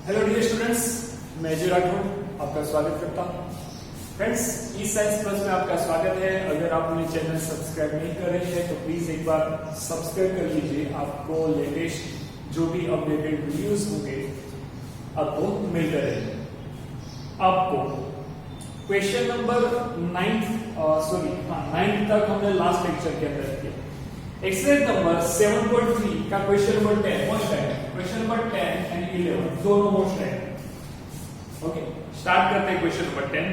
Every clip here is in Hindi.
हेलो डियर स्टूडेंट्स, मैं अजय राठौर आपका स्वागत करता हूं। फ्रेंड्स, ई साइंस प्लस में आपका स्वागत है। अगर आप मेरे चैनल सब्सक्राइब नहीं कर रहे हैं तो प्लीज एक बार सब्सक्राइब कर लीजिए। आपको लेटेस्ट जो भी अपडेटेड वीडियोस होंगे आपको मिलते रहेंगे। आपको क्वेश्चन नंबर 9 तक हमने लास्ट लेक्चर के अंदर किया। एक्सरसाइज नंबर 7.3 का क्वेश्चन नंबर 10 मोस्ट है। क्वेश्चन नंबर 10 एंड 11 दोनों मोस्ट है। ओके, स्टार्ट करते हैं question number 10।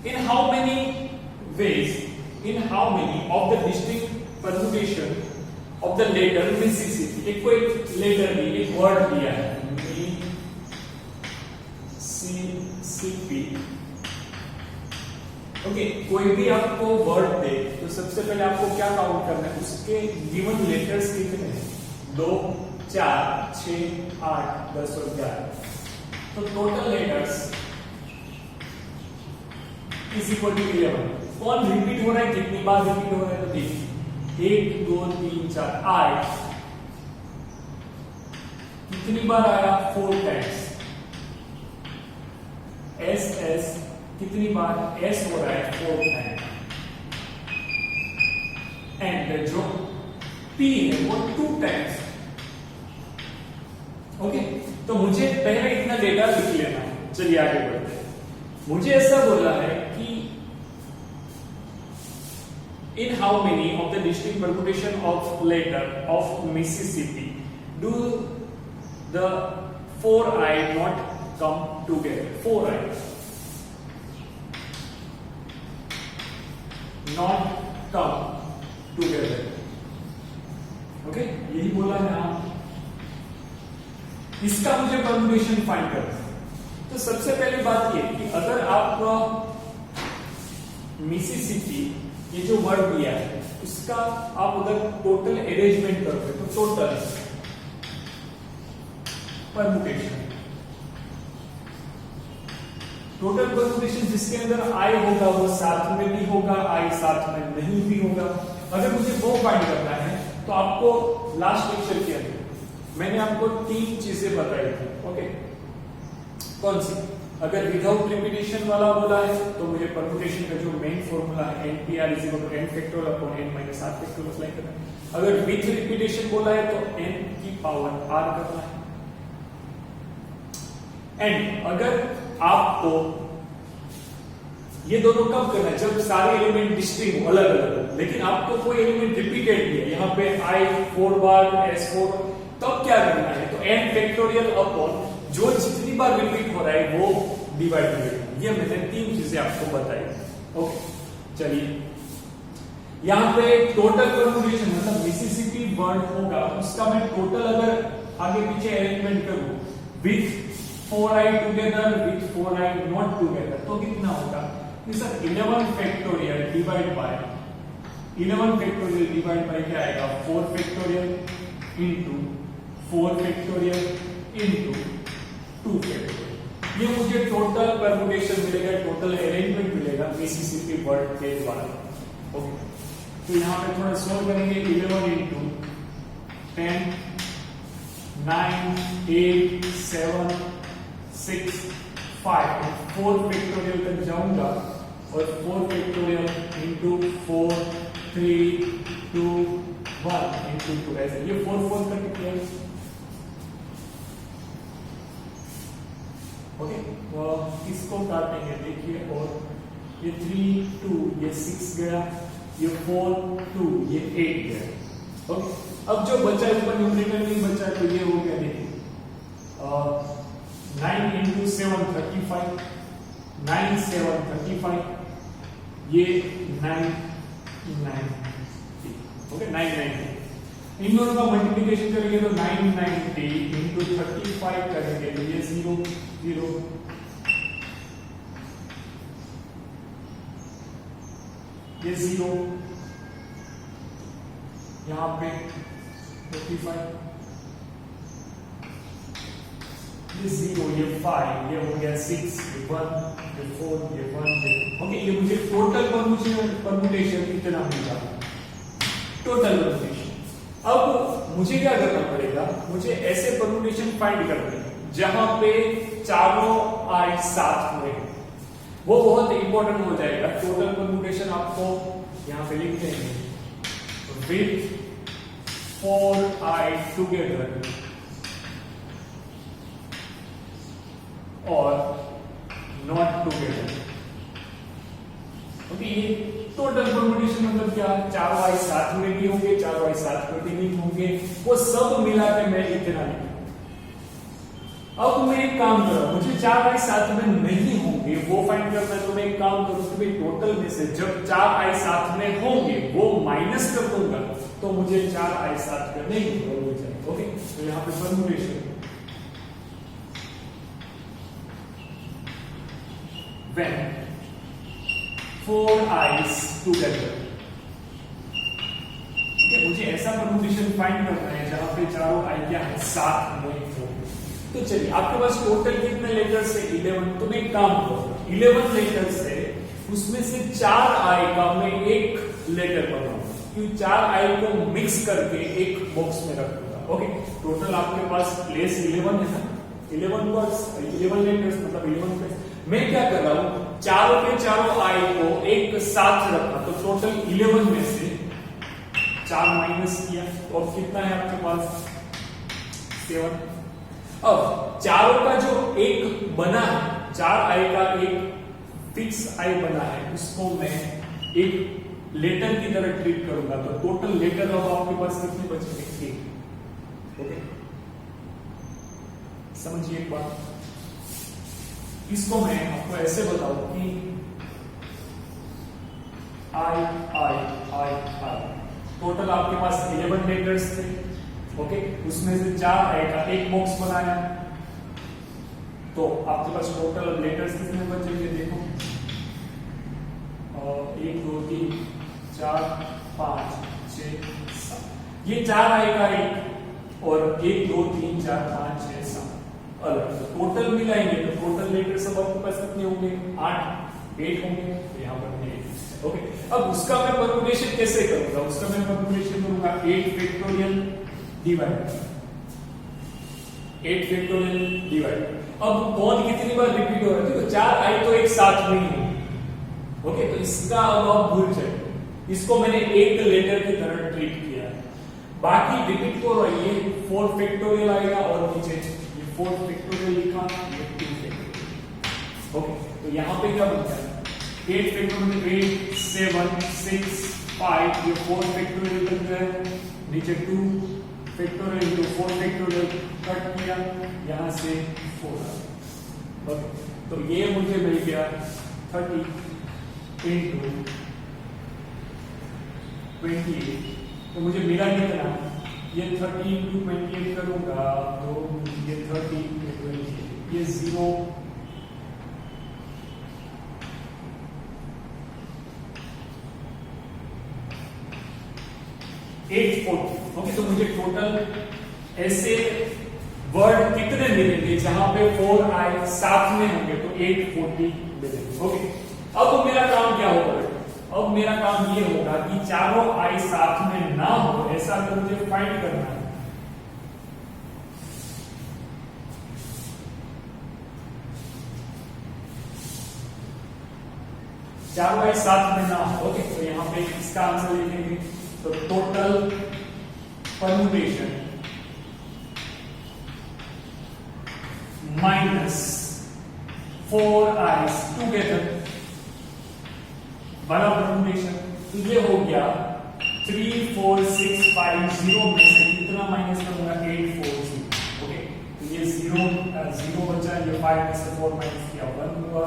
In how many of the distinct permutation of the letter Mississippi. एक कोई लेटर दी, एक वर्ड दिया है मिसिसिपी। ओके, कोई भी आपको वर्ड दे तो सबसे पहले आपको क्या काउंट करना है, उसके गिवन लेटर्स कितने हैं। 2, 4, 6, 8, 10 और 11। तो total letters is equal to 11। कौन रिपीट हो रहा है, कितनी बार रिपीट हो रहा है, तो देखिए 1 2 3 4 8 कितनी बार आया, 4 टाइम्स। एस कितनी बार एस हो रहा है, 4 टाइम। एंड जो पी है वो 2 टाइम्स। ओके, तो मुझे पहले इतना डेटा लिख लेना है। चलिए आगे बढ़ते हैं। मुझे ऐसा बोला है कि in how many of the distinct permutation of letter of Mississippi do the 4i not come together. 4i not come together। Okay, यही बोला है आप। इसका मुझे परम्यूटेशन फाइंड करना है। तो सबसे पहले बात ये कि अगर आप मिसिसिपी ये जो वर्ड दिया है उसका आप उधर टोटल अरेंजमेंट करोगे तो टोटल परम्यूटेशन जिसके अंदर आई होगा वो साथ में भी होगा, आई साथ में नहीं भी होगा। अगर मुझे वो फाइंड करना है तो आपको लास्ट लेक्चर के अंदर मैंने आपको 3 चीजें बताई थी। ओके, कौन सी? अगर विदाउट रिपीटेशन वाला बोला है तो मुझे परम्यूटेशन का जो मेन फॉर्मूला है NPR = n factorial upon n - 7 factorial apply करना है। अगर विथ रिपीटेशन बोला है तो n की पावर r करना है। एंड अगर आपको ये दोनों कब करना है, जब सारे एलिमेंट डिस्टिंक्ट हो, अलग अलग, लेकिन आपको कोई एलिमेंट रिपीटेड नहीं है, यहाँ पे i 4 बार s4, तब क्या करना है, तो n फैक्टोरियल अपॉन जो जितनी बार रिपीट हो रहा है वो डिवाइड कर देना। ये मैंने 3 चीजें आपको बताई। ओके, चलिए यहाँ पे टोटल परम्यूटेशन मतलब मिसिसिपी वर्ड होगा उसका मैं टोटल अगर आगे पीछे अरेंजमेंट करूं with 4i together with 4i not together तो कितना होगा, sir 11 factorial divide by 11 factorial divide by क्या आएगा, 4 factorial into 4 factorial into 2 factorial. ये मुझे टोटल परम्यूटेशन मिलेगा, टोटल अरेंजमेंट मिलेगा मिसिसिपी वर्ड के द्वारा। ओके, तो यहां पे थोड़ा सॉल्व करेंगे। 11 इनटू 10 9 8 7 6 5 4 फैक्टोरियल तक जाऊंगा और 4 फैक्टोरियल इनटू 4 3 2 1 इनटू 2 ऐसे ये 4 तक कितना है। ओके, तो इसको काटेंगे देखिए, और ये 3 2 ये 6 गया, ये 4 2 ये 8 गया। ओके, अब जो बचा है ऊपर न्यूमरेटर में बचा है तो ये हो गया, देखिए 9 into 7 35 9 7 35 ये 9 9। ओके, 9 9 इन दोनों का मल्टीप्लिकेशन करेंगे तो 990 into 35 करेंगे तो ये 0 0 ये 0 यहां पे 45 ये 0 ये 5 ये हो गया 6 ये 1 ये 4 ये 1 ये। ओके, ये मुझे टोटल परम्यूटेशन इतना मिला, टोटल परम्यूटेशन। अब मुझे क्या करना पड़ेगा, मुझे ऐसे परम्यूटेशन फाइंड करने हैं जहां पे चारों आई साथ में, वो बहुत इंपॉर्टेंट हो जाएगा। टोटल परम्यूटेशन आपको यहां पे लिखते हैं विथ 4i टुगेदर और नॉट टुगेदर। ओके, ये टोटल परम्यूटेशन मतलब क्या, चारों आई साथ में भी होंगे, चारों आई साथ में भी नहीं होंगे, वो सब मिला के मैं इतना लिखूंगा। अब मैं एक काम करूं, मुझे चार आई साथ में नहीं होंगे वो फाइंड करना है, तो मैं एक काम करूं कि टोटल में से जब चार आई साथ में होंगे वो माइनस कर दूंगा, तो मुझे चार आई साथ में नहीं होंगे। ओके, तो यहां पे परम्यूटेशन when 4 i's together। मुझे ऐसा परम्यूटेशन फाइंड करना है जहां पे चारों आई क्या है, साथ में हो। तो चलिए, आपके पास टोटल कितने लेटर्स है, 11। तो मैं एक काम करूंगा, 11 लेटर्स है, उसमें से 4 आई का मैं एक लेटर बनाऊंगा, क्योंकि 4 आई को मिक्स करके एक बॉक्स में रखूंगा। ओके, टोटल आपके पास प्लेस 11 है ना, 11 वर्ड्स, 11 लेटर्स मतलब 11 प्लेस। मैं क्या कर रहा हूं, चारों के चारों आई को एक साथ रखा, तो टोटल 11 में से 4 माइनस किया, और कितना है आपके पास, 7। अब चारों का जो एक बना है, 4 आई का एक फिक्स आई बना है, उसको मैं एक लेटर की तरह ट्रीट करूंगा, तो टोटल लेटर अब आपके पास कितने बचेंगे, 8। ओके, समझिए एक बात, इसको मैं आपको ऐसे बताऊं कि आई आई आई आई, टोटल आपके पास 11 लेटर्स थे। ओके, उसमें से 4 आई का एक बॉक्स बनाया, तो आपके पास टोटल लेटर्स कितने बचेंगे, देखो 1 2 3 4 5 6 7, ये 4 आई का एक, और 1 2 3 4 5 6 7 अलग, तो टोटल मिलाएंगे तो टोटल लेटर्स अब आपके पास कितने होंगे, 8 होंगे, तो यहाँ पर 8। ओके, अब उसका मैं परम्यूटेशन कैसे करूंगा, उसका मैं परम्यूटेशन करूंगा 8 फैक्टोरियल डिवाइड 8 फैक्टोरियल डिवाइड। अब कौन कितनी बार रिपीट हो रहा है, तो 4 आई तो एक साथ में ही है। ओके, तो इसका अब आप भूल जाए, इसको मैंने एक लेटर की तरह ट्रीट किया, बाकी रिपीट को रहिए 4 फैक्टोरियल आएगा, और नीचे 4 फैक्टोरियल लिखा, ये 2 फैक्टोरियल। ओके, तो यहां पे क्या बनता है, 8 फैक्टोरियल 8 7 6 5, ये 4 फैक्टोरियल बन गए, नीचे 2 फैक्टोरियल, तो 4 फैक्टोरियल कट किया, यहां से 4। ओके, तो ये मुझे मिल गया 30 into 28, तो मुझे मिला कितना, ये 30 into 28 करूंगा, तो ये 30 into 28, ये 0 840। ओके, तो मुझे टोटल ऐसे वर्ड कितने मिलेंगे जहां पे 4 आई साथ में होंगे, तो 840 मिलेंगे। ओके, अब मेरा काम क्या होगा, अब मेरा काम ये होगा कि चारों आई साथ में ना हो ऐसा तो मुझे फाइंड करना है। चारों आई साथ में ना हो। ओके, तो यहां पे इसका आंसर लिखेंगे, तो total permutation minus 4 eyes together बड़ा परम्यूटेशन, तो ये हो गया 3 4 6 5 0 में से कितना माइनस करूंगा, 8 4 0। ओके, तो ये 0 बचा, ये 5 में से 4 माइनस किया 1 हुआ,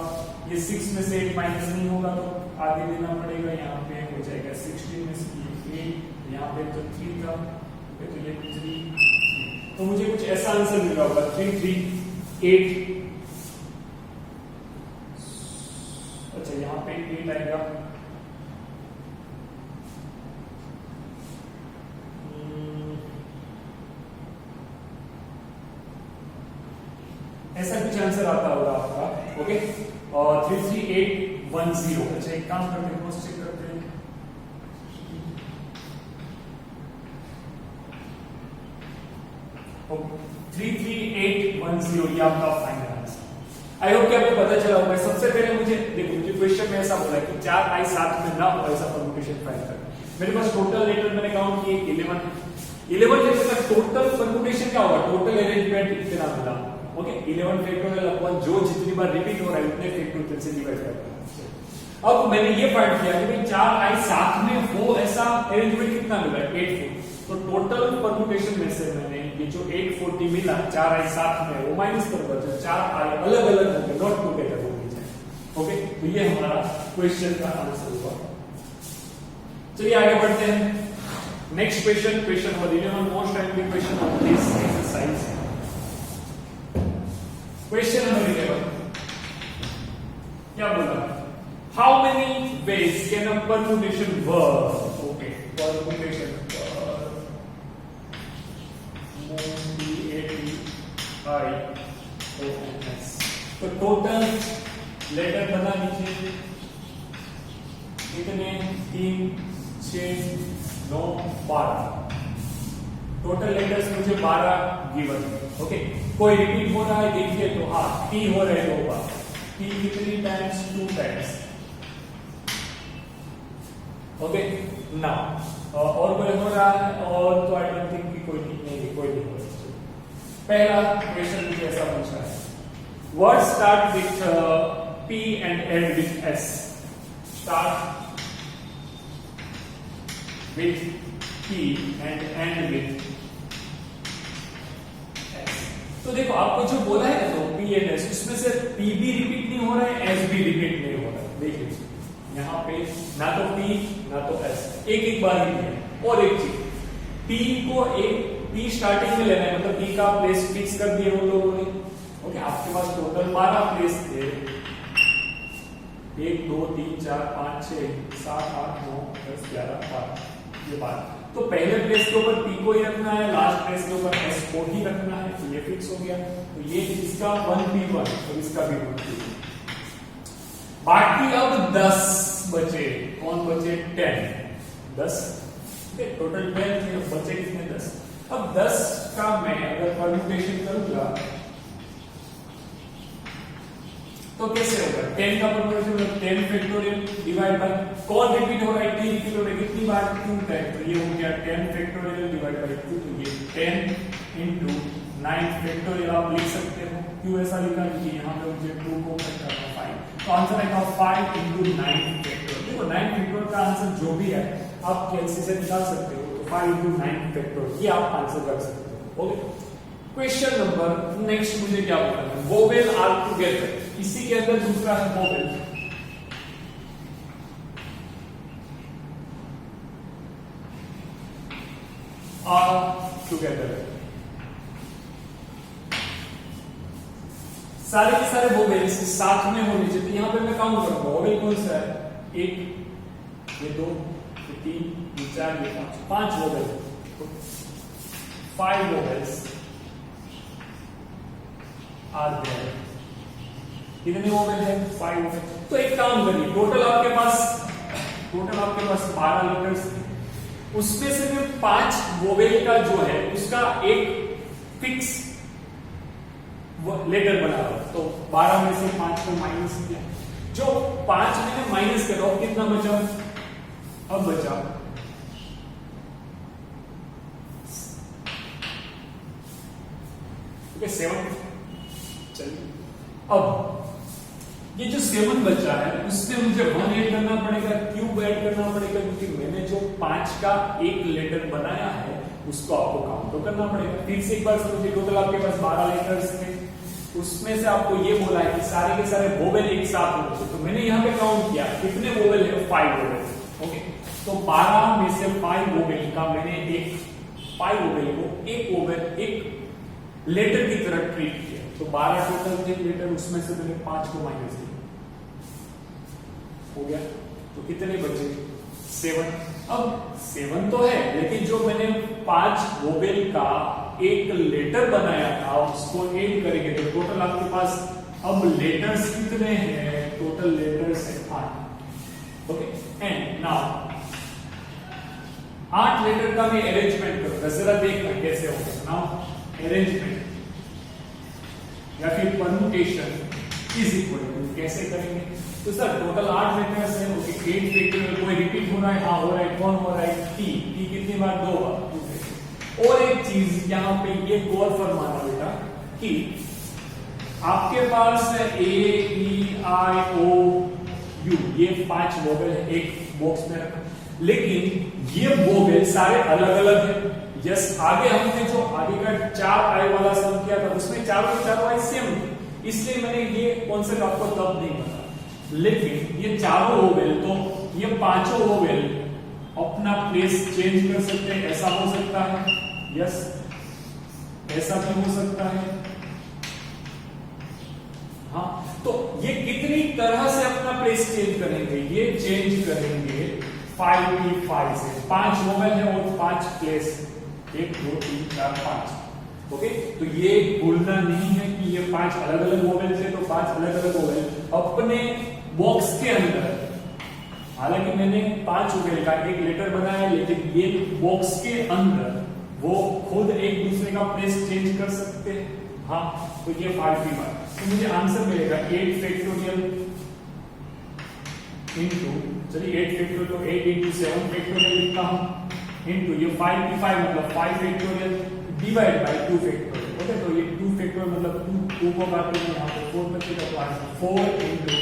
ये 6 में से 8 माइनस नहीं होगा तो आगे देना पड़ेगा, यहाँ पे हो जाएगा 16 में से 8, यहाँ पे तो 3 था, तो ये 3, तो मुझे कुछ ऐसा आंसर मिला होगा 3 3 8। अच्छा, यहाँ पे 8 आएगा, ऐसा कुछ आंसर आता होगा आपका। ओके, और 33810। अच्छा, एक काम करते हैं, क्रॉस चेक करते हैं, ओके 33810 810 ये आपका फाइनल आंसर। आई होप कि आपको पता चला होगा। सबसे पहले मुझे देखो, मुझे क्वेश्चन में ऐसा बोला कि 4 आई साथ में ना हो ऐसा परम्यूटेशन फाइंड कर। मेरे पास टोटल लेटर मैंने काउंट किए 11 है। 11 लेटर का टोटल परम्यूटेशन क्या होगा, टोटल अरेंजमेंट इतना मिला। ओके, 11 फैक्टोरियल अपॉन जो जितनी बार रिपीट हो रहा है उतने फैक्टोरियल से डिवाइड करना है। अब मैंने ये फाइंड किया कि भाई 4 आई साथ में हो ऐसा अरेंजमेंट कितना मिला, 840। तो टोटल परम्यूटेशन में से मैंने ये जो 840 मिला 4 आई साथ में, वो माइनस कर बचा 4 आई अलग अलग होंगे, नॉट टुगेदर होंगे। ओके, तो ये हमारा क्वेश्चन का आंसर हुआ। चलिए आगे बढ़ते हैं। Next question, question number 11, most timely question of this exercise. Question number 11 क्या बोला, how many ways can a permutation work. Okay, permutation तो टोटल लेटर बना लीजिए कितने, 3 6 9 12। टोटल लेटर्स मुझे 12 गिवन। ओके, कोई रिपीट हो रहा है देखिए तो हाँ, टी हो रहे 2 बार। टी कितनी टाइम्स, 2 टाइम्स। ओके, नाउ और कोई हो रहा है और तो आई डोंट थिंक कि कोई नहीं हो रहा है। पहला क्वेश्चन मुझे ऐसा पूछा है, word start with P and end with S। Start with P and end with S। तो देखो आपको जो बोला है तो P and S, उसमें से P भी रिपीट नहीं हो रहा है, S भी रिपीट नहीं हो रहा है। देख लीजिए यहाँ पे ना तो P ना तो S, एक बार ही है। और एक चीज, P को एक P स्टार्टिंग में लेना है, मतलब P का प्लेस फिक्स कर दिए उन लोगों ने। ओके, आपके पास टोटल 12 प्लेस थे, 1 2 3 4 5 6 7 8 9 10 11 12, ये 12। तो पहले प्लेस के ऊपर P को ही रखना है, लास्ट प्लेस के ऊपर S को ही रखना है, तो ये फिक्स हो गया। तो ये इसका 1P1 और इसका भी 1P1। बाकी अब 10 बचे, कौन बचे, 10 टोटल 10 थे, बचे कितने, 10। अब 10 का मैं अगर परम्यूटेशन करूंगा तो कैसे होगा, 10 का परम्यूटेशन 10 फैक्टोरियल डिवाइड बाय कौन रिपीट हो रहा है, t रिपीट हो रहा है कितनी बार, 2 टाइम। तो ये हो गया 10 फैक्टोरियल डिवाइड बाय 2। तो ये 10 into 9 फैक्टोरियल आप लिख सकते हो। क्यों ऐसा लिखा, क्योंकि यहाँ पे मुझे 2 को कट करना 5। तो आंसर आएगा 5 into 9 फैक्टोरियल। देखो 9 फैक्टोरियल का आंसर जो भी है आप कैलसी से निकाल सकते हो। 5 into 9 फैक्टोरियल, ये आप आंसर कर सकते हो। ओके, क्वेश्चन नंबर नेक्स्ट मुझे क्या बोलना है, वोवेल आर टुगेदर। इसी के अंदर दूसरा है वोवेल। आर टुगेदर, सारे के सारे वोवेल्स साथ में होने चाहिए। यहाँ पे मैं काउंट करूंगा, वोवेल कौन सा है, 1 ये 2 ये 3 ये 4 ये 5 वोवेल, 5 वोवेल्स आर देयर। कितने वोवेल है, 5 वोवेल। तो एक काम करिए, टोटल आपके पास 12 लेटर्स थे, उसमें से मैं 5 वोवेल का जो है उसका एक फिक्स लेटर बना रहा हूं। तो 12 में से 5 को माइनस किया, जो 5 मैंने माइनस कर रहा हूं, कितना बचा, अब बचा 7। चलिए अब ये जो 7 बचा है उसमें मुझे 1 ऐड करना पड़ेगा, क्यूब ऐड करना पड़ेगा, क्योंकि मैंने जो 5 का एक लेटर बनाया है उसको आपको काउंट तो करना पड़ेगा। फिर से एक बार समझिए, टोटल आपके पास 12 लेटर्स थे, उसमें से आपको ये बोला है कि सारे के सारे वोवेल एक साथ होने चाहिए। तो मैंने यहाँ पे काउंट किया कितने वोवेल है, 5 वोवेल। ओके, तो 12 में से 5 वोवेल का मैंने एक 5 वोवेल को एक वोवेल एक लेटर की तरह ट्रीट किया। तो 12 टोटल थे लेटर, उसमें से मैंने 5 को माइनस किया, हो गया। तो कितने बचे, 7। अब 7 तो है, लेकिन जो मैंने 5 वोवेल का एक लेटर बनाया था उसको ऐड करेंगे तो टोटल आपके पास अब लेटर्स कितने हैं, टोटल लेटर्स है 8। ओके, एंड नाउ 8 लेटर का मैं अरेंजमेंट करूंगा, जरा देखना कैसे होगा। नाउ अरेंजमेंट, या फिर परमुटेशन इज इक्वल टू, कैसे करेंगे? तो सर टोटल 8 मेथड्स हैं, ओके 8 फैक्टोरियल, कोई रिपीट हो रहा है? हाँ हो रहा है। कौन हो रहा है? t कितनी बार? 2 बार। और एक चीज यहाँ पे ये गौर फरमाना बेटा कि आपके पास ए ई आई ओ यू ये 5 वोवेल है एक बॉक्स में रखा, लेकिन ये वोवेल सारे अलग अलग है। यस, आगे हमने जो आगे का 4 आई वाला सम किया था उसमें चारों के चारों आई सेम, इसलिए मैंने ये कॉन्सेप्ट आपको तब नहीं बताया। लेकिन ये चारों वोवेल, तो ये 5 वोवेल अपना प्लेस चेंज कर सकते हैं। ऐसा हो सकता है, यस, ऐसा भी हो सकता है। हाँ, तो ये कितनी तरह से अपना प्लेस चेंज करेंगे? ये चेंज करेंगे 5p5 से। 5 वोवेल है और 5 प्लेस, 1 2 3 4 5। ओके, तो ये भूलना नहीं है कि ये 5 अलग अलग वोवेल थे, तो 5 अलग अलग वोवेल अपने बॉक्स के अंदर, हालांकि मैंने 5 वोवेल का एक लेटर बनाया, लेकिन ये बॉक्स के अंदर वो खुद एक दूसरे का प्लेस चेंज कर सकते हैं। हाँ, तो ये 5p5, तो मुझे आंसर मिलेगा 8 फैक्टोरियल इनटू, चलिए 8 फैक्टोरियल तो 8 इनटू 7 फैक्टोरियल लिखता हूं, इनटू ये 5p5 मतलब 5 factorial divide by 2 factorial. Okay, तो ये 2 फैक्टोरियल मतलब 2 को काटते हैं, यहाँ पे 4 बचेगा, तो answer 4 into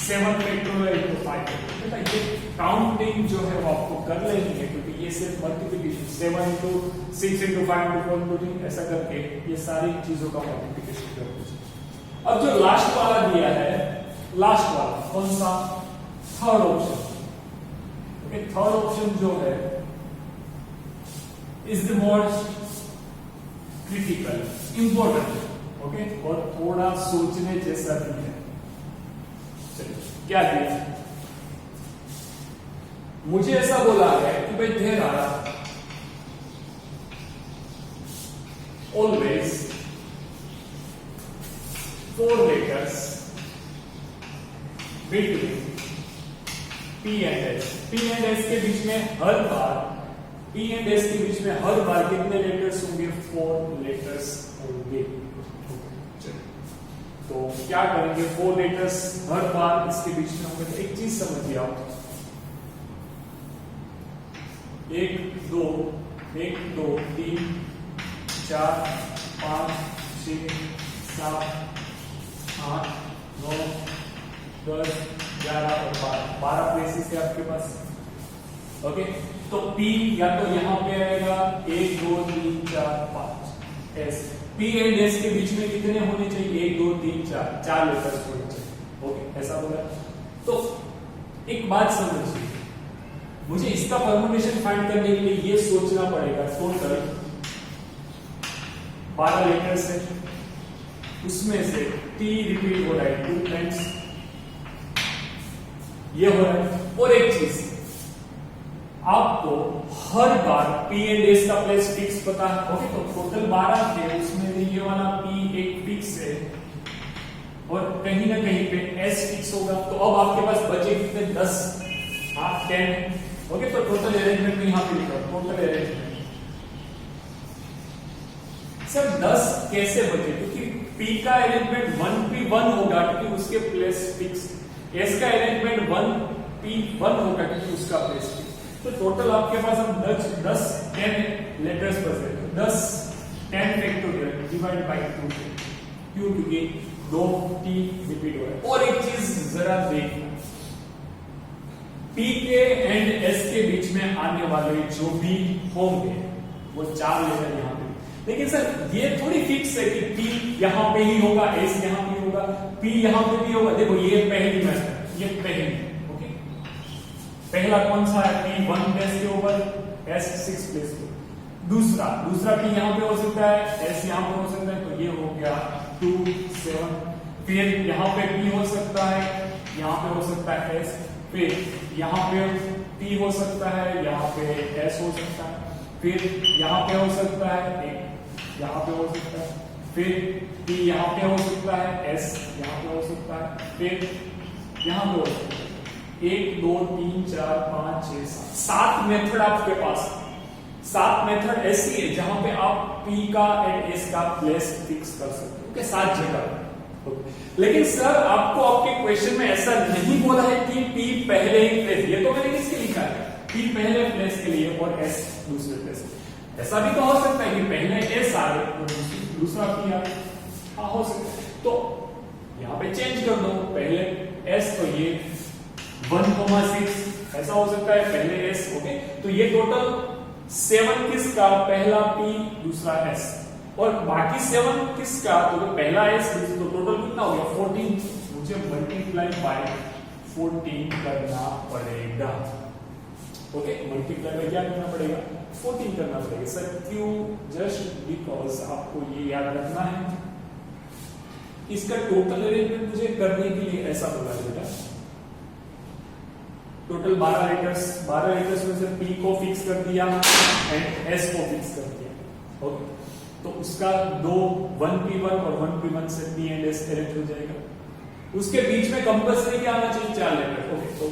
7 factorial into 5 factorial. बेटा ये काउंटिंग जो है वो आपको कर लेनी है, क्योंकि ये सिर्फ multiplication 7 into 6 into 5 into 4 into 3 ऐसा करके ये सारी चीजों का मल्टीप्लिकेशन कर दीजिए। अब जो लास्ट वाला दिया है, लास्ट वाला कौन सा? Third option. Okay, third option जो है is the most critical, important, okay, और थोड़ा सोचने जैसा भी है। चलिए क्या दिया? मुझे ऐसा बोला है कि भाई there are always 4 letters between P and S. P and S के बीच में हर बार, P and S के बीच में हर बार कितने लेटर्स होंगे? 4 लेटर्स होंगे। तो क्या करेंगे? 4 लेटर्स हर बार इसके बीच में होंगे। तो एक चीज समझिए आप, 1 2 1 2 3 4 5 6 7 8 9 10 11 और 12 प्लेसेस है आपके पास। ओके, तो P या तो यहां पे आएगा 1 2 3 4 5। S, P एंड S के बीच में कितने होने चाहिए? 1 2 3 4 लेटर्स होने चाहिए। ओके, ऐसा बोला। तो एक बात समझिए, मुझे इसका परमुटेशन फाइंड करने के लिए ये सोचना पड़ेगा टोटल 12 लेटर्स है, उसमें से T रिपीट हो रहा है 2 टाइम्स, ये हो रहा है। और एक चीज, आपको हर बार P एंड S का प्लेस फिक्स पता है। ओके, तो टोटल 12 थे, उसमें ये वाला P एक फिक्स है और कहीं ना कहीं पे S फिक्स होगा। तो अब आपके पास बचे कितने? 10, 10। ओके, तो टोटल अरेंजमेंट में यहां पे लिखा टोटल अरेंजमेंट। सर 10 कैसे बचे? क्योंकि P का अरेंजमेंट 1P1 होगा क्योंकि उसके प्लेस फिक्स, S का अरेंजमेंट 1P1 होगा क्योंकि उसका प्लेस फिक्स। तो टोटल आपके पास हम 10 10 लेटर्स बचे। 10 10 फैक्टोरियल डिवाइड बाय 2 क्यों? क्योंकि 2 T रिपीट हो रहा है। और एक चीज जरा देखना, P के एंड S के बीच में आने वाले जो भी होंगे वो 4 लेटर यहां पे, लेकिन सर ये थोड़ी फिक्स है कि P यहां पे ही होगा, S यहां पे होगा, P यहां पे भी होगा। देखो ये पहली मेथड, ये पहली, ओके, पहला कौन सा है? P 1 प्लेस के ऊपर, S 6 प्लेस के। दूसरा P यहां पे हो सकता है, S यहां पे हो सकता है, तो ये हो गया 2 7। फिर यहां पे P हो सकता है, यहां पे हो सकता है S, फिर यहां पे P हो सकता है, यहां पे S हो सकता है, फिर यहां पे हो सकता है, यहां पे हो सकता है, फिर P यहां पे हो सकता है, S यहां पे हो सकता है, फिर यहां पे हो सकता है। 1 2 3 4 5 6 7 मेथड आपके पास। सात मेथड ऐसी है जहां पे आप p का एंड s का प्लेस फिक्स कर सकते हो, 7 जगह। लेकिन सर आपको आपके क्वेश्चन में ऐसा नहीं बोला है कि p पहले ही प्लेस, ये तो मैंने किसके लिखा है, p पहले प्लेस के लिए और s दूसरे प्लेस। ऐसा भी तो हो सकता है कि पहले s आए और दूसरा p आए, हाँ हो सकता है। तो यहाँ पे चेंज कर दो, पहले s तो ये 1,6 ऐसा हो सकता है, पहले s। ओके, तो ये टोटल 7 किसका, पहला p दूसरा s, और बाकी 7 किसका, तो पहला s तो टोटल कितना हो गया 14। मुझे मल्टीप्लाई बाय 14 करना पड़ेगा। ओके, मल्टीप्लाई बाय क्या करना पड़ेगा, 14 करना पड़ेगा। सर क्यों, जस्ट बिकॉज आपको ये याद रखना है, इसका टोटल अरेंजमेंट मुझे करने के लिए ऐसा बोला बेटा, टोटल 12 लेटर्स में से p को फिक्स कर दिया एंड s को फिक्स कर दिया। ओके, तो उसका 1p1 और 1p1 से p एंड s अरेंज हो जाएगा। उसके बीच में कंपल्सरी क्या आना चाहिए, 4 लेटर। ओके, तो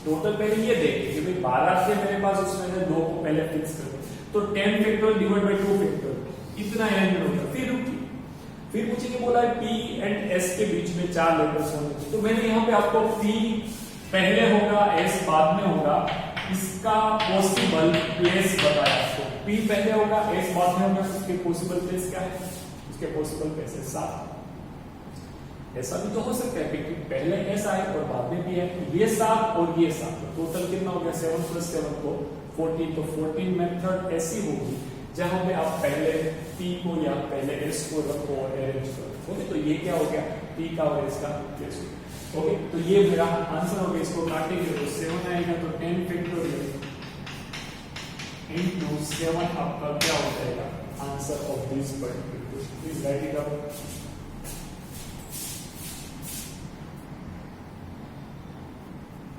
टोटल पहले ये देखिए कि भाई 12 थे मेरे पास, उसमें से 2 को पहले फिक्स कर दो, तो 10 फैक्टोरियल डिवाइड बाय 2 फैक्टोरियल इतना अरेंजमेंट होगा। फिर मुझे ये बोला है p एंड s के बीच में 4 लेटर्स होंगे, तो मैंने यहाँ पे आपको p पहले होगा s बाद में होगा, इसका पॉसिबल प्लेस बताया। तो p पहले होगा s बाद में होगा, उसके पॉसिबल प्लेस क्या है, उसके पॉसिबल प्लेस है 7। ऐसा भी तो हो सकता है कि पहले s आए और बाद में p है, ये 7 और ये 7, तो टोटल कितना हो गया 7 + 7 तो 14। तो 14 मेथड ऐसी होगी जहां पे आप पहले p को या पहले s को रखो और अरेंज करो। ओके, तो ये क्या हो गया, p का और s का प्लेस। ओके, तो ये मेरा आंसर हो गया। इसको काटेंगे तो 7 आएगा, तो 10 फैक्टोरियल into 7 आपका क्या हो जाएगा, answer of this particular question. Please right it down.